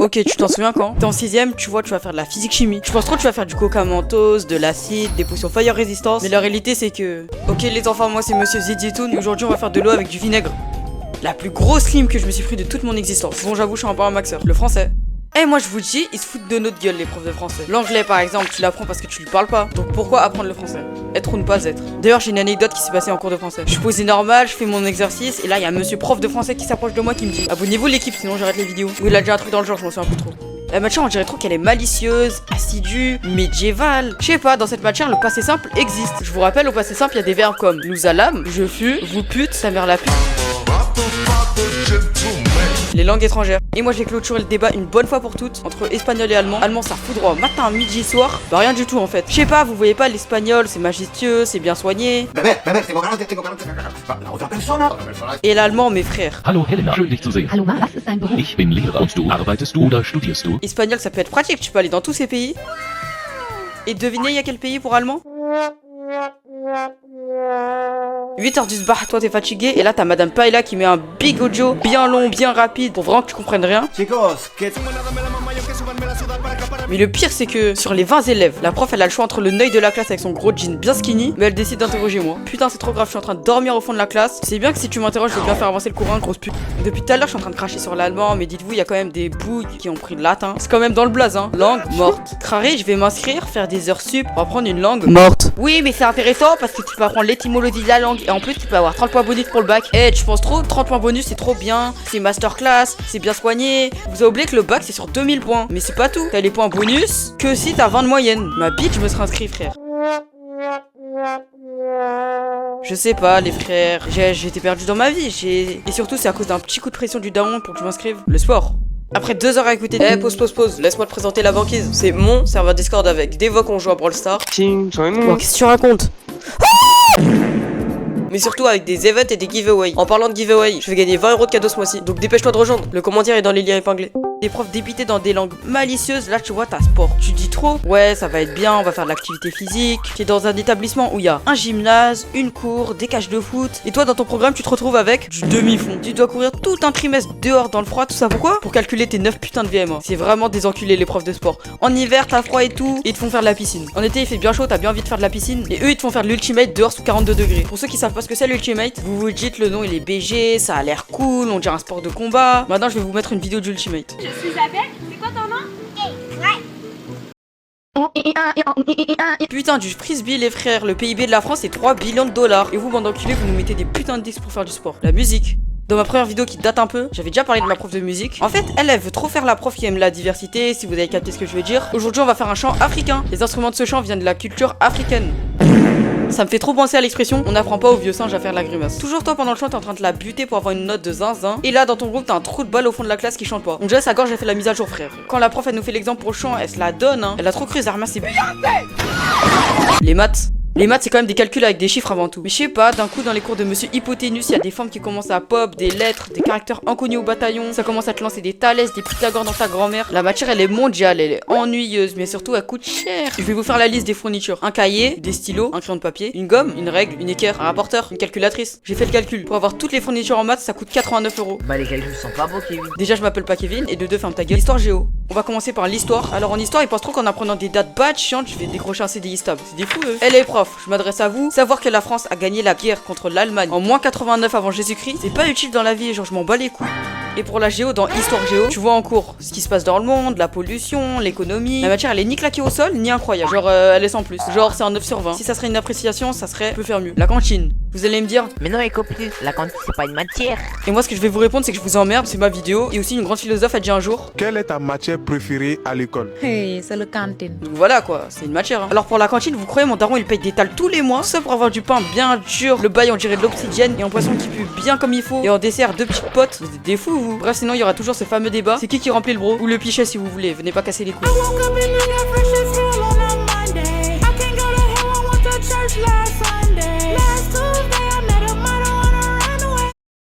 Ok, tu t'en souviens quand? T'es en 6ème, tu vois, tu vas faire de la physique-chimie. Je pense trop que tu vas faire du coca mentos, de l'acide, des potions fire résistance. Mais la réalité, c'est que... Ok les enfants, moi c'est Monsieur Ziditoun et aujourd'hui on va faire de l'eau avec du vinaigre. La plus grosse lime que je me suis pris de toute mon existence. Bon, j'avoue, je suis un peu un maxeur. Le français. Eh, moi je vous dis, ils se foutent de notre gueule les profs de français. L'anglais par exemple, tu l'apprends parce que tu lui parles pas. Donc pourquoi apprendre le français? Être ou ne pas être. D'ailleurs, j'ai une anecdote qui s'est passée en cours de français. Je suis posé normal, je fais mon exercice et là il y a monsieur prof de français qui s'approche de moi qui me dit: abonnez-vous l'équipe sinon j'arrête les vidéos. Ou il a déjà un truc dans le genre, je m'en souviens un peu trop. La matière, on dirait trop qu'elle est malicieuse, assidue, médiévale. Je sais pas, dans cette matière, le passé simple existe. Je vous rappelle, au passé simple, il y a des verbes comme nous allâmes, je fus, vous pute, sa mère la pute. Les langues étrangères. Et moi j'ai clôturé le débat une bonne fois pour toutes entre espagnol et allemand. Allemand ça fout droit matin, midi, soir. Bah rien du tout en fait. Je sais pas, vous voyez pas, l'espagnol c'est majestueux, c'est bien soigné. Et l'allemand mes frères. Hallo Helena, schön dich zu sehen. Hallo, was ist dein Beruf? Ich bin Lehrer und du arbeitest du oder studierst du? Espagnol ça peut être pratique, tu peux aller dans tous ces pays. Et devinez il y a quel pays pour allemand? 8h du sbah, toi t'es fatigué et là t'as Madame Paella qui met un big audio bien long, bien rapide pour vraiment que tu comprennes rien. Mais le pire c'est que sur les 20 élèves, la prof elle a le choix entre le neuil de la classe avec son gros jean bien skinny, mais elle décide d'interroger moi. Putain c'est trop grave, je suis en train de dormir au fond de la classe. C'est bien que si tu m'interroges je vais bien faire avancer le courant, grosse pute. Depuis tout à l'heure je suis en train de cracher sur l'allemand, mais dites-vous il y a quand même des bouilles qui ont pris le latin. C'est quand même dans le blaze hein. Langue morte. Craré, je vais m'inscrire, faire des heures sup pour apprendre une langue morte. Oui mais c'est intéressant parce que tu peux apprendre l'étymologie de la langue et en plus tu peux avoir 30 points bonus pour le bac. Eh tu penses trop? 30 points bonus c'est trop bien, c'est masterclass, c'est bien soigné. Vous avez oublié que le bac c'est sur 2000 points. Mais c'est pas tout, t'as les points bonus que si t'as 20 de moyenne. Ma bite je me serais inscrit frère. Je sais pas les frères, j'étais perdu dans ma vie. Et surtout c'est à cause d'un petit coup de pression du daron pour que je m'inscrive. Le sport. Après 2 heures à écouter. Eh pause, laisse-moi te présenter la banquise. C'est mon serveur Discord avec des voix qu'on joue à Brawl Stars. Oh, qu'est-ce que tu racontes? Mais surtout avec des events et des giveaways. En parlant de giveaway, je vais gagner 20 € de cadeaux ce mois-ci. Donc dépêche-toi de rejoindre. Le commentaire est dans les liens épinglés. Des profs débités dans des langues malicieuses, là tu vois t'as sport. Tu dis trop, ouais ça va être bien, on va faire de l'activité physique. Tu es dans un établissement où il y a un gymnase, une cour, des cages de foot. Et toi dans ton programme tu te retrouves avec du demi-fond. Tu dois courir tout un trimestre dehors dans le froid, tout ça pourquoi? Pour calculer tes 9 putains de VMA. C'est vraiment des enculés les profs de sport. En hiver t'as froid et tout, et ils te font faire de la piscine. En été il fait bien chaud, t'as bien envie de faire de la piscine. Et eux ils te font faire de l'ultimate dehors sous 42 degrés. Pour ceux qui savent pas ce que c'est l'ultimate, vous vous dites le nom il est BG, ça a l'air cool, on dirait un sport de combat. Maintenant je vais vous mettre une vidéo d'ultimate. Je suis Isabelle, c'est quoi ton nom? Putain du frisbee les frères, le PIB de la France c'est 3 billions de dollars. Et vous bande d'enculés vous nous mettez des putains de disques pour faire du sport. La musique. Dans ma première vidéo qui date un peu, j'avais déjà parlé de ma prof de musique. En fait, elle veut trop faire la prof qui aime la diversité, si vous avez capté ce que je veux dire. Aujourd'hui on va faire un chant africain. Les instruments de ce chant viennent de la culture africaine. Ça me fait trop penser à l'expression on n'apprend pas aux vieux singes à faire la grimace. Toujours toi pendant le chant t'es en train de la buter pour avoir une note de zinzin. Et là dans ton groupe t'as un trou de balle au fond de la classe qui chante pas. On dirait sa gorge elle fait la mise à jour frère. Quand la prof elle nous fait l'exemple pour le chant, elle se la donne hein. Elle a trop cru Zarma c'est les maths. Les maths c'est quand même des calculs avec des chiffres avant tout. Mais je sais pas, d'un coup dans les cours de monsieur Hypoténus, il y a des formes qui commencent à pop, des lettres, des caractères inconnus au bataillon. Ça commence à te lancer des Thalès, des Pythagore dans ta grand-mère. La matière elle est mondiale, elle est ennuyeuse, mais surtout elle coûte cher. Je vais vous faire la liste des fournitures. Un cahier, des stylos, un crayon de papier, une gomme, une règle, une équerre, un rapporteur, une calculatrice. J'ai fait le calcul. Pour avoir toutes les fournitures en maths, ça coûte 89 €. Bah les calculs sont pas beaux Kevin. Déjà je m'appelle pas Kevin et de deux ferme ta gueule. Histoire géo. On va commencer par l'histoire. Alors en histoire ils pensent trop qu'en apprenant des dates bad chiantes je vais décrocher un CDI stable. C'est des fous eux. Elle est prof, je m'adresse à vous. Savoir que la France a gagné la guerre contre l'Allemagne en moins 89 avant Jésus-Christ, c'est pas utile dans la vie, genre je m'en bats les couilles. Et pour la géo, dans Histoire Géo, tu vois en cours ce qui se passe dans le monde, la pollution, l'économie. La matière elle est ni claquée au sol, ni incroyable. Genre elle est sans plus. Genre c'est un 9 sur 20. Si ça serait une appréciation, ça serait peut faire mieux. La cantine. Vous allez me dire, Mais non les copines, la cantine c'est pas une matière. et moi ce que je vais vous répondre c'est que je vous emmerde, c'est ma vidéo. Et aussi une grande philosophe a dit un jour, Quelle est ta matière préférée à l'école? Hey, c'est le cantine. donc voilà quoi, c'est une matière hein. Alors pour la cantine, vous croyez mon daron il paye des tales tous les mois, ça pour avoir du pain bien dur, le bail on dirait de l'obsidienne et un poisson qui pue bien comme il faut, et en dessert 2 petites potes. Vous êtes des fous vous. Bref sinon il y aura toujours ce fameux débat, c'est qui remplit le bro ou le pichet si vous voulez, venez pas casser les couilles.